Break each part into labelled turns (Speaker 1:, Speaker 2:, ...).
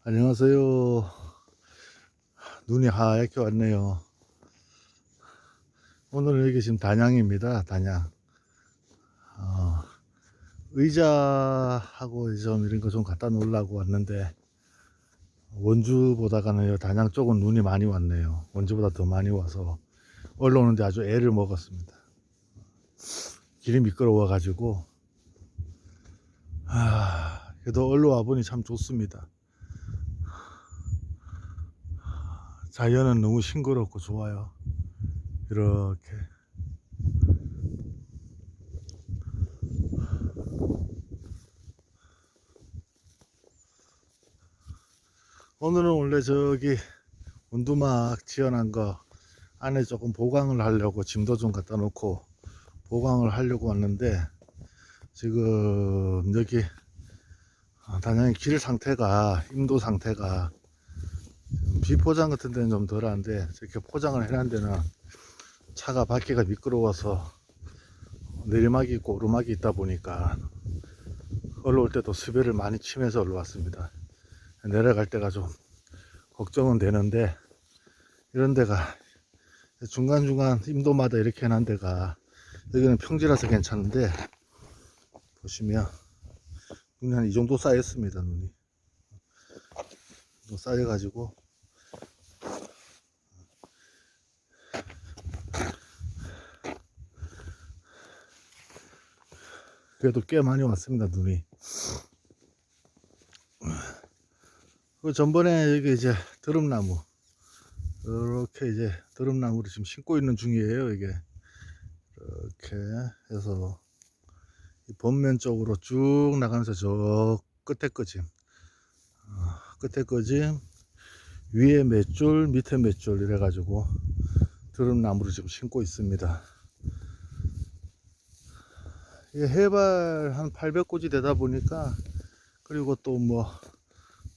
Speaker 1: 안녕하세요. 눈이 하얗게 왔네요. 오늘은 여기 지금 단양입니다. 단양. 의자하고 좀 이런 거 좀 갖다 놓으려고 왔는데 원주 보다가는 단양 쪽은 눈이 많이 왔네요. 원주보다 더 많이 와서 올라오는데 아주 애를 먹었습니다. 길이 미끄러워 가지고 그래도 올라와 보니 참 좋습니다. 자연은 너무 싱그럽고 좋아요. 이렇게 오늘은 원래 저기 원두막 지어놓은 거 안에 조금 보강을 하려고 짐도 좀 갖다 놓고 보강을 하려고 왔는데 지금 여기 단양의 길 상태가 임도 상태가 비포장 같은 데는 좀 덜한데 이렇게 포장을 해놓은 데는 차가 바퀴가 미끄러워서 내리막이 있고 오르막이 있다 보니까 올라올 때도 수배를 많이 치면서 올라왔습니다. 내려갈 때가 좀 걱정은 되는데 이런 데가 중간중간 임도마다 이렇게 해놓은 데가 여기는 평지라서 괜찮은데 보시면 눈이 한 이 정도 쌓였습니다. 눈이 쌓여가지고 그래도 꽤 많이 왔습니다. 눈이 그 전번에 여기 이제 드럼나무 이렇게 이제 드럼나무를 지금 심고 있는 중이에요. 이게 이렇게 해서 이 본면 쪽으로 쭉 나가면서 저 끝에 거짐 끝에 거짐 위에 몇 줄 밑에 몇 줄 이래 가지고 드럼나무를 지금 심고 있습니다. 이게 해발 한 800고지 되다 보니까 그리고 또 뭐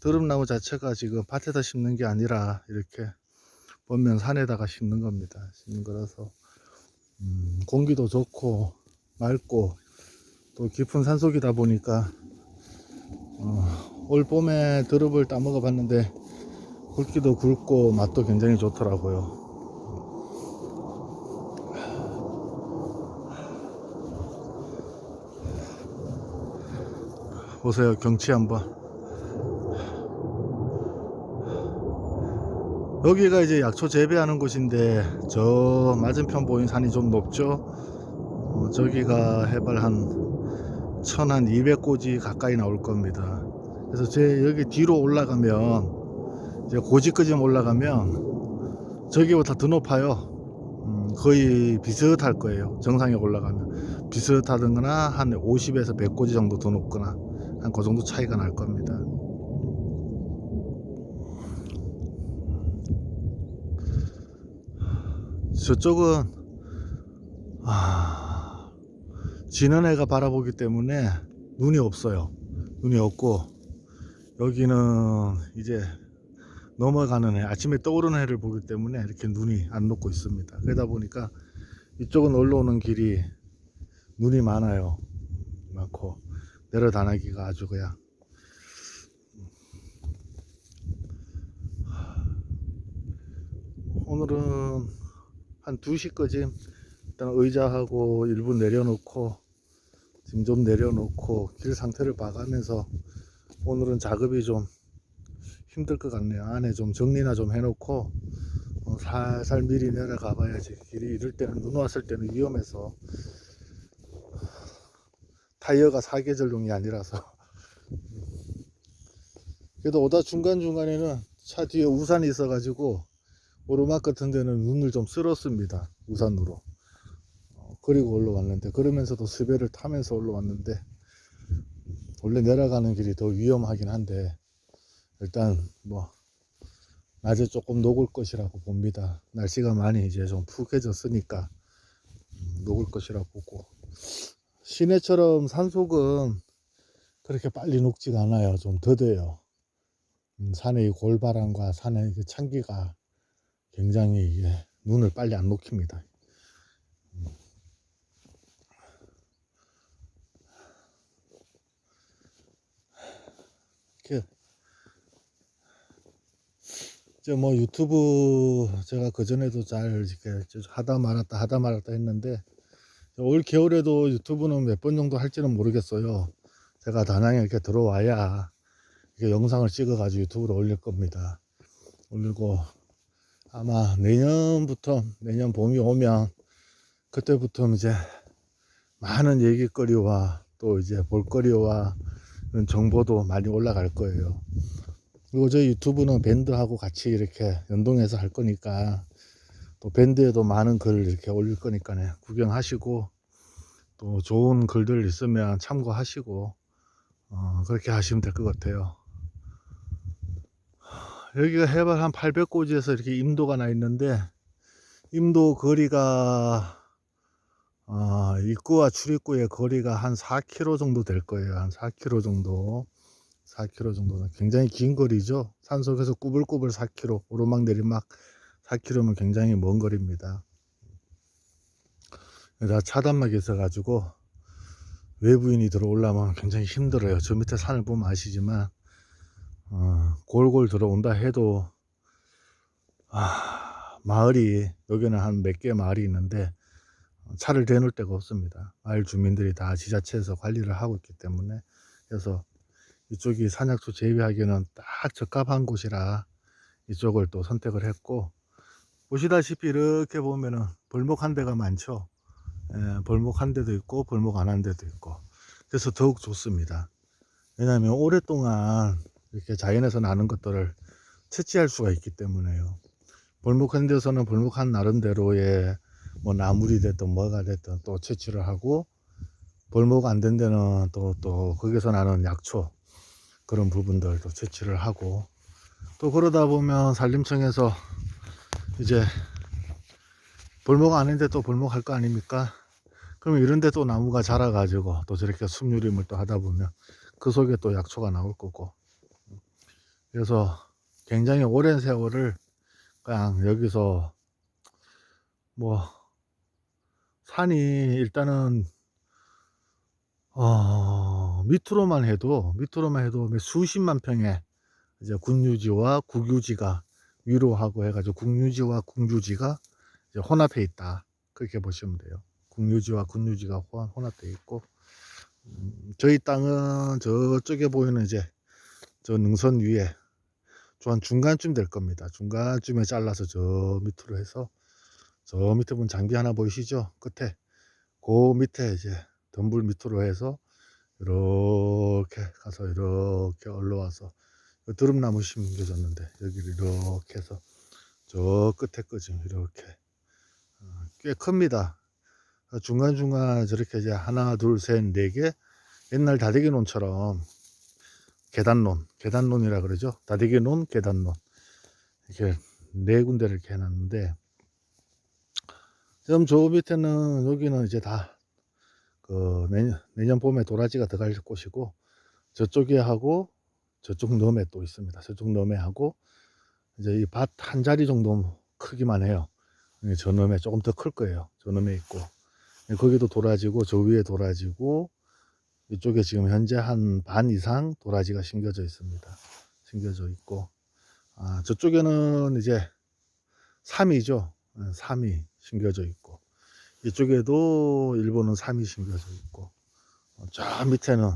Speaker 1: 드럼나무 자체가 지금 밭에다 심는 게 아니라 이렇게 본면 산에다가 심는 겁니다. 심는 거라서 공기도 좋고 맑고 또 깊은 산속이다 보니까 올 봄에 드릅을 따먹어 봤는데 굵기도 굵고 맛도 굉장히 좋더라고요. 보세요, 경치 한번. 여기가 이제 약초 재배하는 곳인데 저 맞은편 보인 산이 좀 높죠. 저기가 해발 한 1200고지 가까이 나올 겁니다. 그래서 제 여기 뒤로 올라가면 이제 고지까지 올라가면 저기보다 더 높아요. 거의 비슷할 거예요. 정상에 올라가면 비슷하거나 한 50에서 100고지 정도 더 높거나 한 그 정도 차이가 날 겁니다. 저쪽은 지는 해가 바라보기 때문에 눈이 없어요. 눈이 없고 여기는 이제 넘어가는 해, 아침에 떠오르는 해를 보기 때문에 이렇게 눈이 안 녹고 있습니다. 그러다 보니까 이쪽은 올라오는 길이 눈이 많아요. 많고 내려다니기가 아주 그냥 오늘은 한 2시까지 일단 의자하고 일부 내려놓고 짐 좀 내려놓고 길 상태를 봐가면서 오늘은 작업이 좀 힘들 것 같네요. 안에 좀 정리나 좀 해놓고 살살 미리 내려가 봐야지. 길이 이럴 때는 눈 왔을 때는 위험해서 타이어가 사계절용이 아니라서 그래도 오다 중간중간에는 차 뒤에 우산이 있어 가지고 오르막 같은 데는 눈을 좀 쓸었습니다. 우산으로. 그리고 올라왔는데 그러면서도 스배를 타면서 올라왔는데 원래 내려가는 길이 더 위험하긴 한데 일단 뭐 낮에 조금 녹을 것이라고 봅니다. 날씨가 많이 이제 좀 푹해졌으니까 녹을 것이라고 보고 시내처럼 산속은 그렇게 빨리 녹지가 않아요. 좀 더뎌요. 산의 골바람과 산의 찬기가 굉장히 눈을 빨리 안 녹힙니다. 이렇게 이제 뭐 유튜브 제가 그전에도 잘 이렇게 하다 말았다 했는데, 올 겨울에도 유튜브는 몇 번 정도 할지는 모르겠어요. 제가 다낭에 이렇게 들어와야 이렇게 영상을 찍어 가지고 유튜브로 올릴 겁니다. 올리고 아마 내년 봄이 오면 그때부터 이제 많은 얘기거리와 또 이제 볼거리와 이런 정보도 많이 올라갈 거예요. 그리고 저희 유튜브는 밴드하고 같이 이렇게 연동해서 할 거니까, 또 밴드에도 많은 글을 이렇게 올릴 거니까 구경하시고, 또 좋은 글들 있으면 참고하시고, 그렇게 하시면 될 것 같아요. 여기가 해발 한 800고지에서 이렇게 임도가 나 있는데, 임도 거리가 입구와 출입구의 거리가 한 4km 정도 될 거예요. 한 4km 정도. 4km 정도는 굉장히 긴 거리죠. 산속에서 꾸불꾸불 4km, 오르막 내리막 4km면 굉장히 먼 거리입니다. 여기다 차단막이 있어 가지고 외부인이 들어오려면 굉장히 힘들어요. 저 밑에 산을 보면 아시지만 골골 들어온다 해도 마을이, 여기는 한 몇 개 마을이 있는데 차를 대놓을 데가 없습니다. 마을 주민들이 다 지자체에서 관리를 하고 있기 때문에. 그래서 이쪽이 산약소 재배하기에는 딱 적합한 곳이라 이쪽을 또 선택을 했고, 보시다시피 이렇게 보면은 벌목 한 대가 많죠. 벌목 한 대도 있고 벌목 안 한 대도 있고, 그래서 더욱 좋습니다. 왜냐하면 오랫동안 이렇게 자연에서 나는 것들을 채취할 수가 있기 때문에요. 벌목한 데서는 벌목한 나름대로의 뭐 나물이 됐든 뭐가 됐든 또 채취를 하고, 벌목 안 된 데는 또 거기서 나는 약초 그런 부분들도 채취를 하고, 또 그러다 보면 산림청에서 이제 벌목 아닌데 또 벌목할 거 아닙니까? 그럼 이런데 또 나무가 자라가지고 또 저렇게 숲유림을 또 하다 보면 그 속에 또 약초가 나올 거고, 그래서 굉장히 오랜 세월을 그냥 여기서 뭐 산이 일단은 밑으로만 해도 수십만 평의 이제 군유지와 국유지가 위로하고 해가지고 국유지와 국유지가 이제 혼합해 있다, 그렇게 보시면 돼요. 국유지와 군유지가 혼합되어 있고, 저희 땅은 저쪽에 보이는 이제 저 능선 위에 한 중간쯤 될 겁니다. 중간쯤에 잘라서 저 밑으로 해서, 저 밑에 보면 장비 하나 보이시죠? 끝에 그 밑에 이제 덤불 밑으로 해서 이렇게 가서 이렇게 올라와서 드럼나무 심겨졌는데 여기를 이렇게 해서 저 끝에까지 이렇게 꽤 큽니다. 중간중간 저렇게 이제 하나 둘 셋 네 개, 옛날 다대기 논처럼 계단론이라 그러죠. 다대기 논, 계단론, 이렇게 네 군데를 이렇게 해놨는데, 지금 저 밑에는, 여기는 이제 다 그 내년 봄에 도라지가 들어갈 곳이고, 저쪽에 하고 저쪽 너머에 또 있습니다. 저쪽 너머에 하고 이제 이 밭 한 자리 정도 크기만 해요. 저 너머에 조금 더 클 거예요. 저 너머에 있고, 거기도 도라지고 저 위에 도라지고, 이쪽에 지금 현재 한 반 이상 도라지가 심겨져 있습니다. 심겨져 있고, 저쪽에는 이제 삼이죠. 삼이 심겨져 있고, 이쪽에도 일본은 삼이 심겨져 있고, 저 밑에는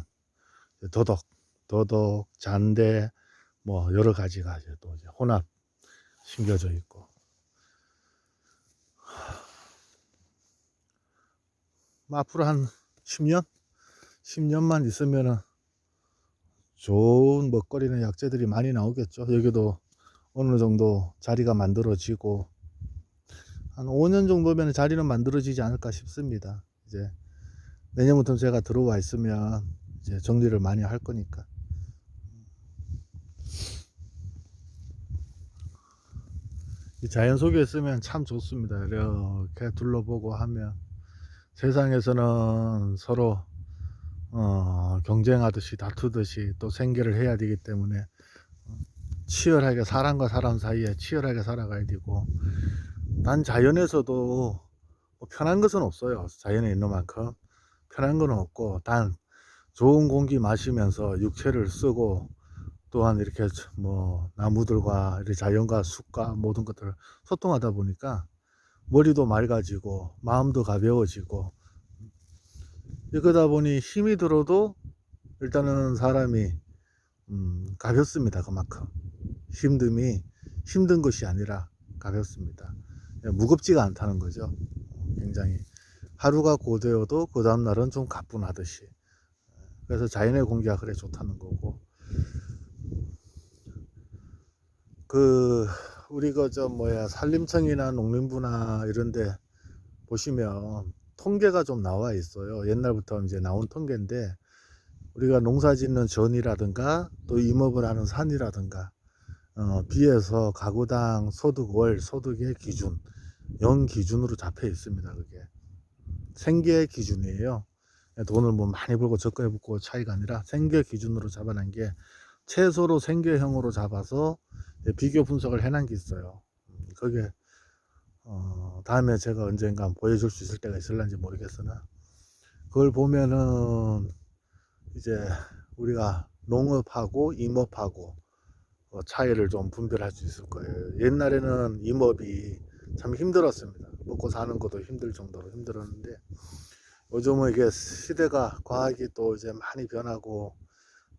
Speaker 1: 더덕, 잔대, 뭐 여러 가지가 이제 또 이제 혼합 심겨져 있고, 앞으로 한 10년만 있으면은 좋은 먹거리나 약재들이 많이 나오겠죠. 여기도 어느 정도 자리가 만들어지고, 한 5년 정도면 자리는 만들어지지 않을까 싶습니다. 이제 내년부터 제가 들어와 있으면 이제 정리를 많이 할 거니까. 이 자연 속에 있으면 참 좋습니다. 이렇게 둘러보고 하면 세상에서는 서로 경쟁하듯이 다투듯이 또 생계를 해야 되기 때문에 치열하게, 사람과 사람 사이에 치열하게 살아가야 되고, 단 자연에서도 뭐 편한 것은 없어요. 자연에 있는 만큼 편한 건 없고, 단 좋은 공기 마시면서 육체를 쓰고 또한 이렇게 뭐 나무들과 이렇게 자연과 숲과 모든 것들을 소통하다 보니까 머리도 맑아지고 마음도 가벼워지고, 이러다 보니 힘이 들어도 일단은 사람이 가볍습니다. 그만큼 힘든 것이 아니라 가볍습니다. 무겁지가 않다는 거죠. 굉장히 하루가 고되어도 그 다음날은 좀 가뿐하듯이. 그래서 자연의 공기가 그래 좋다는 거고, 그 우리 그저 뭐야 산림청이나 농림부나 이런데 보시면 통계가 좀 나와 있어요. 옛날부터 이제 나온 통계인데, 우리가 농사 짓는 전이라든가 또 임업을 하는 산이라든가 비해서 가구당 소득, 월 소득의 기준, 연 기준으로 잡혀 있습니다. 그게 생계 기준이에요. 돈을 뭐 많이 벌고 적게 벌고 차이가 아니라 생계 기준으로 잡아낸 게, 최소로 생계형으로 잡아서 비교 분석을 해놓은 게 있어요. 그게 다음에 제가 언젠가 보여줄 수 있을 때가 있을런지 모르겠으나, 그걸 보면은 이제 우리가 농업하고 임업하고 차이를 좀 분별할 수 있을 거예요. 옛날에는 임업이 참 힘들었습니다. 먹고 사는 것도 힘들 정도로 힘들었는데, 요즘은 이게 시대가 과학이 또 이제 많이 변하고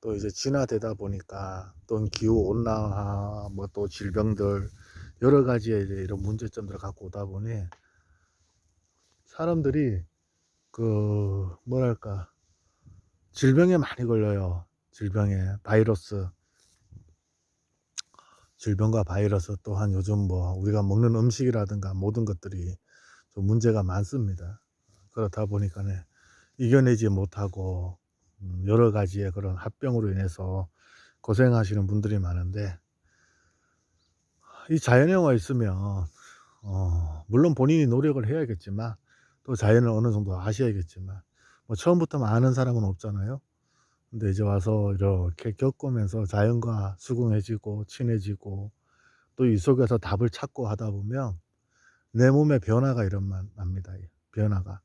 Speaker 1: 또 이제 진화되다 보니까, 또 기후 온난화 뭐 또 질병들 여러 가지의 이제 이런 문제점들을 갖고 오다 보니 사람들이 그 뭐랄까 질병에 많이 걸려요. 질병과 바이러스, 또한 요즘 뭐 우리가 먹는 음식이라든가 모든 것들이 좀 문제가 많습니다. 그렇다 보니까 이겨내지 못하고 여러 가지의 그런 합병으로 인해서 고생하시는 분들이 많은데, 이 자연에와 있으면 물론 본인이 노력을 해야겠지만, 또 자연을 어느 정도 아셔야겠지만, 뭐 처음부터 아는 사람은 없잖아요. 근데 이제 와서 이렇게 겪으면서 자연과 수긍해지고 친해지고, 또 이 속에서 답을 찾고 하다 보면 내 몸에 변화가 납니다. 변화가,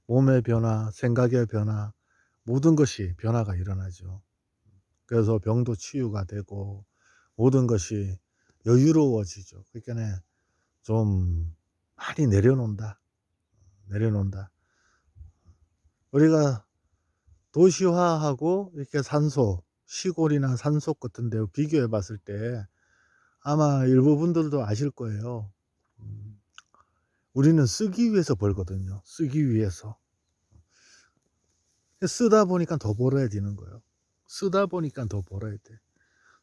Speaker 1: 몸의 변화, 생각의 변화, 모든 것이 변화가 일어나죠. 그래서 병도 치유가 되고 모든 것이 여유로워지죠. 그러니까 좀 많이 내려놓는다. 우리가 도시화하고 이렇게 시골이나 산속 같은 데 비교해 봤을 때 아마 일부 분들도 아실 거예요. 우리는 쓰기 위해서 벌거든요. 쓰기 위해서. 쓰다 보니까 더 벌어야 되는 거예요. 쓰다 보니까 더 벌어야 돼.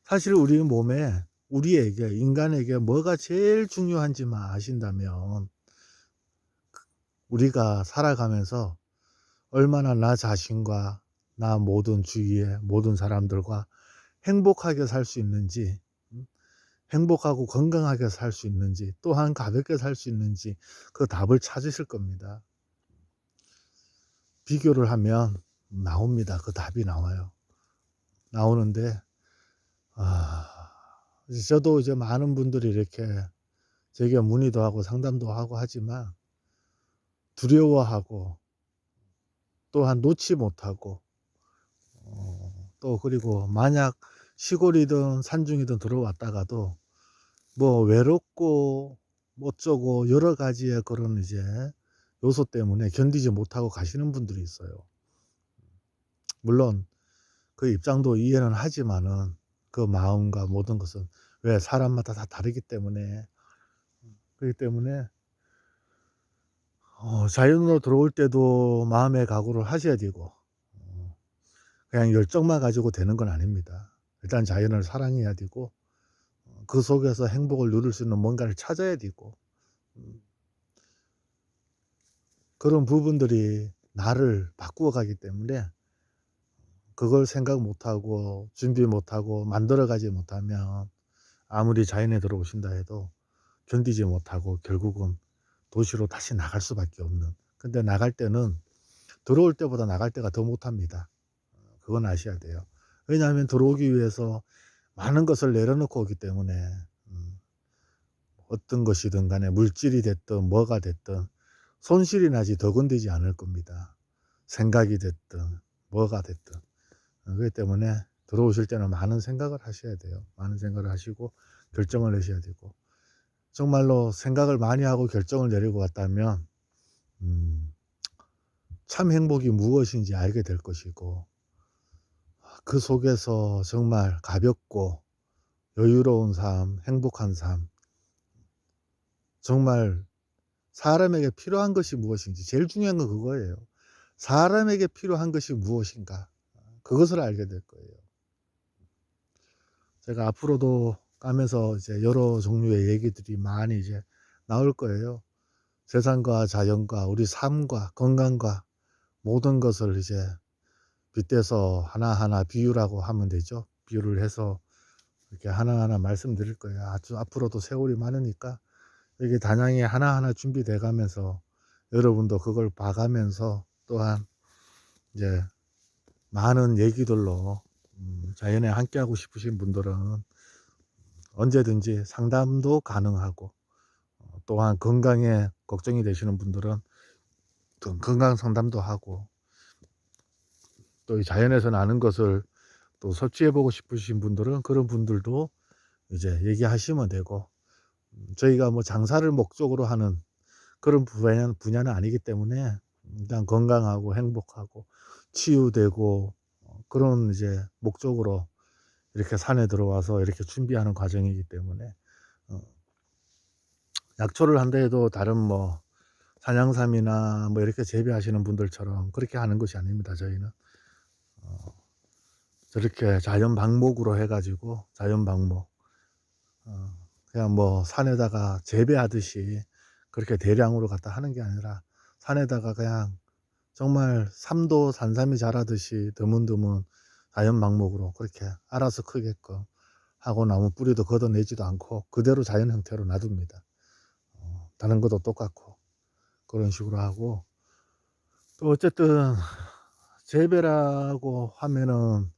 Speaker 1: 사실 우리 몸에, 우리에게, 인간에게 뭐가 제일 중요한지만 아신다면, 우리가 살아가면서 얼마나 나 자신과 나 모든 주위의 모든 사람들과 행복하게 살 수 있는지, 행복하고 건강하게 살 수 있는지, 또한 가볍게 살 수 있는지, 그 답을 찾으실 겁니다. 비교를 하면 나옵니다. 그 답이 나와요. 나오는데, 저도 이제 많은 분들이 이렇게 제게 문의도 하고 상담도 하고 하지만, 두려워하고 또한 놓지 못하고, 또 그리고 만약 시골이든 산중이든 들어왔다가도 뭐 외롭고 어쩌고 여러 가지의 그런 이제 요소 때문에 견디지 못하고 가시는 분들이 있어요. 물론 그 입장도 이해는 하지만은, 그 마음과 모든 것은 왜 사람마다 다 다르기 때문에, 그렇기 때문에 자연으로 들어올 때도 마음의 각오를 하셔야 되고, 그냥 열정만 가지고 되는 건 아닙니다. 일단 자연을 사랑해야 되고, 그 속에서 행복을 누릴 수 있는 뭔가를 찾아야 되고, 그런 부분들이 나를 바꾸어 가기 때문에, 그걸 생각 못하고 준비 못하고 만들어 가지 못하면 아무리 자연에 들어오신다 해도 견디지 못하고 결국은 도시로 다시 나갈 수밖에 없는. 근데 나갈 때는 들어올 때보다 나갈 때가 더 못합니다. 그건 아셔야 돼요. 왜냐하면 들어오기 위해서 많은 것을 내려놓고 오기 때문에, 어떤 것이든 간에 물질이 됐든 뭐가 됐든 손실이 나지 더 건드지 않을 겁니다. 생각이 됐든 뭐가 됐든. 그렇기 때문에 들어오실 때는 많은 생각을 하셔야 돼요. 많은 생각을 하시고 결정을 내셔야 되고, 정말로 생각을 많이 하고 결정을 내리고 갔다면 참 행복이 무엇인지 알게 될 것이고, 그 속에서 정말 가볍고 여유로운 삶, 행복한 삶, 정말 사람에게 필요한 것이 무엇인지, 제일 중요한 건 그거예요. 사람에게 필요한 것이 무엇인가, 그것을 알게 될 거예요. 제가 앞으로도 까면서 이제 여러 종류의 얘기들이 많이 이제 나올 거예요. 세상과 자연과 우리 삶과 건강과 모든 것을 이제 빗대서 하나하나 비유라고 하면 되죠. 비유를 해서 이렇게 하나하나 말씀드릴 거예요. 아주 앞으로도 세월이 많으니까 이게 단양이 하나하나 준비돼 가면서 여러분도 그걸 봐가면서 또한 이제 많은 얘기들로 자연에 함께하고 싶으신 분들은 언제든지 상담도 가능하고, 또한 건강에 걱정이 되시는 분들은 또 건강 상담도 하고, 또 이 자연에서 나는 것을 또 섭취해 보고 싶으신 분들은 그런 분들도 이제 얘기하시면 되고, 저희가 뭐 장사를 목적으로 하는 그런 분야는 아니기 때문에 일단 건강하고 행복하고 치유되고 그런 이제 목적으로 이렇게 산에 들어와서 이렇게 준비하는 과정이기 때문에, 어 약초를 한다 해도 다른 뭐 산양삼이나 뭐 이렇게 재배하시는 분들처럼 그렇게 하는 것이 아닙니다. 저희는 저렇게 자연 방목으로 해 가지고, 자연 방목, 그냥 뭐 산에다가 재배하듯이 그렇게 대량으로 갖다 하는 게 아니라, 산에다가 그냥 정말 삼도 산삼이 자라듯이 드문드문 자연 방목으로 그렇게 알아서 크게끔 하고, 나무 뿌리도 걷어내지도 않고 그대로 자연 형태로 놔둡니다. 다른 것도 똑같고 그런 식으로 하고, 또 어쨌든 재배라고 하면은